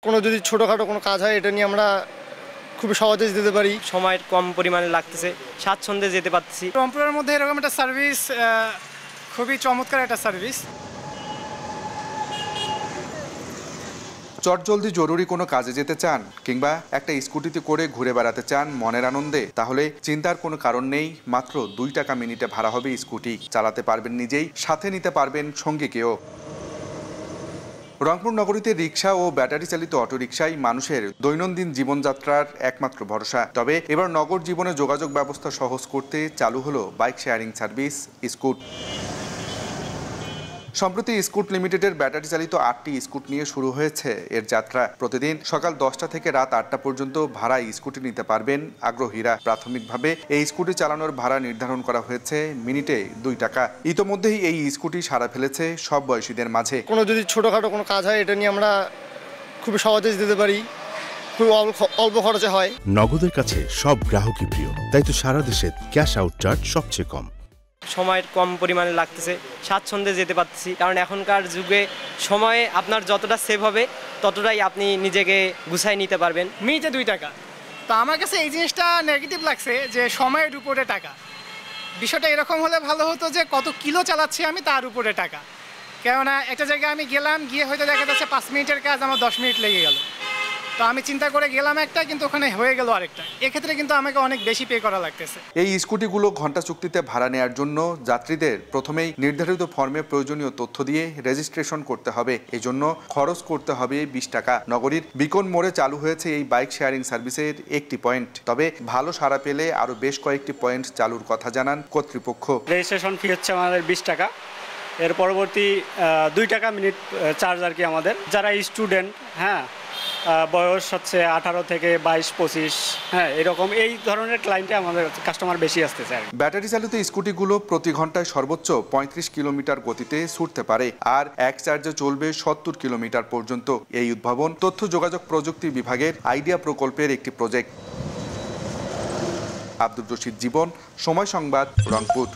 কোনো যদি ছোটোখাটো কোনো কাজ হয় এটা নিয়ে আমরা খুব সহজে যেতে পারি, সময় কম পরিমাণে লাগতেছে, স্বাচ্ছন্দ্যে যেতে পারতেছি। রংপুরের মধ্যে এরকম একটা সার্ভিস খুবই চমৎকার একটা সার্ভিস। চটজলদি জরুরি কোনো কাজে যেতে চান কিংবা একটা স্কুটিতে করে ঘুরে বেড়াতে চান মনের আনন্দে, তাহলে চিন্তার কোনো কারণ নেই। মাত্র 2 টাকা মিনিটে ভাড়া হবে স্কুটি। চালাতে পারবেন নিজেই, সাথে নিতে পারবেন সঙ্গীকেও। রংপুর নগরীতে রিকশা ও ব্যাটারি চালিত অটোরিকশাই মানুষের দৈনন্দিন জীবনযাত্রার একমাত্র ভরসা। তবে এবার নগর জীবনে যোগাযোগ ব্যবস্থা সহজ করতে চালু হলো বাইক শেয়ারিং সার্ভিস স্কুট। সম্প্রতি স্কুট লিমিটেডের ব্যাটারি চালিত 8টি স্কুট নিয়ে শুরু হয়েছে এর যাত্রা। প্রতিদিন সকাল 10টা থেকে রাত 8টা পর্যন্ত ভাড়ায় স্কুটি নিতে পারবেন আগ্রহীরা। প্রাথমিকভাবে এই স্কুটি চালানোর ভাড়া নির্ধারণ করা হয়েছে মিনিটে 2 টাকা। ইতোমধ্যেই এই স্কুটি সাড়া ফেলেছে সব বয়সীদের মাঝে। কোনো যদি ছোটোখাটো কোনো কাজ হয় এটা নিয়ে আমরা খুব সহজে যেতে পারি, খুব অল্প খরচে হয়। নগদের কাছে সব গ্রাহকই প্রিয়, তাই তো সারা দেশে ক্যাশ আউট চার্জ সবচেয়ে কম। সময় কম পরিমাণে লাগতেছে, স্বাচ্ছন্দ্যে যেতে পারতেছি। কারণ এখনকার যুগে সময়ে আপনার যতটা সেভ হবে ততটাই আপনি নিজেকে গুছাই নিতে পারবেন। মিনিটে 2 টাকা। তো আমার কাছে এই জিনিসটা নেগেটিভ লাগছে যে সময়ের উপরে টাকা। বিষয়টা এরকম হলে ভালো হতো যে কত কিলো চালাচ্ছি আমি তার উপরে টাকা। কেননা একটা জায়গায় আমি গেলাম, গিয়ে হয়তো দেখা যাচ্ছে 5 মিনিটের কাজ আমার 10 মিনিট লেগে গেল। তো আমি চিন্তা করে গেলাম একটা, কিন্তু ওখানে হয়ে গেল আরেকটা। এক্ষেত্রে কিন্তু আমাকে অনেক বেশি পে করা লাগতেছে। এই স্কুটিগুলো ঘন্টা চুক্তিতে ভাড়া নেওয়ার জন্য যাত্রীদের প্রথমেই নির্ধারিত ফর্মে প্রয়োজনীয় তথ্য দিয়ে রেজিস্ট্রেশন করতে হবে। এজন্য খরচ করতে হবে 20 টাকা। নগরীর বিকন মোড়ে চালু হয়েছে এই বাইক শেয়ারিং সার্ভিসের একটি পয়েন্ট। তবে ভালো সাড়া পেলে আরও বেশ কয়েকটি পয়েন্ট চালুর কথা জানান কর্তৃপক্ষ। রেজিস্ট্রেশন ফি হচ্ছে আমাদের 20 টাকা। এর পরবর্তী 2 টাকা মিনিট চার্জ আর কি আমাদের। যারা স্টুডেন্ট, হ্যাঁ, বয়স হচ্ছে 18 থেকে 22-25, হ্যাঁ, এরকম এই ধরনের ক্লায়েন্টে আমাদের কাস্টমার বেশি আসতেছে। ব্যাটারি চালিত স্কুটিগুলো প্রতি ঘন্টায় সর্বোচ্চ 35 কিলোমিটার গতিতে ছুটতে পারে, আর এক চার্জে চলবে 70 কিলোমিটার পর্যন্ত। এই উদ্ভাবন তথ্য যোগাযোগ প্রযুক্তি বিভাগের আইডিয়া প্রকল্পের একটি প্রজেক্ট। আব্দুর রশিদ জীবন, সময় সংবাদ, রংপুর।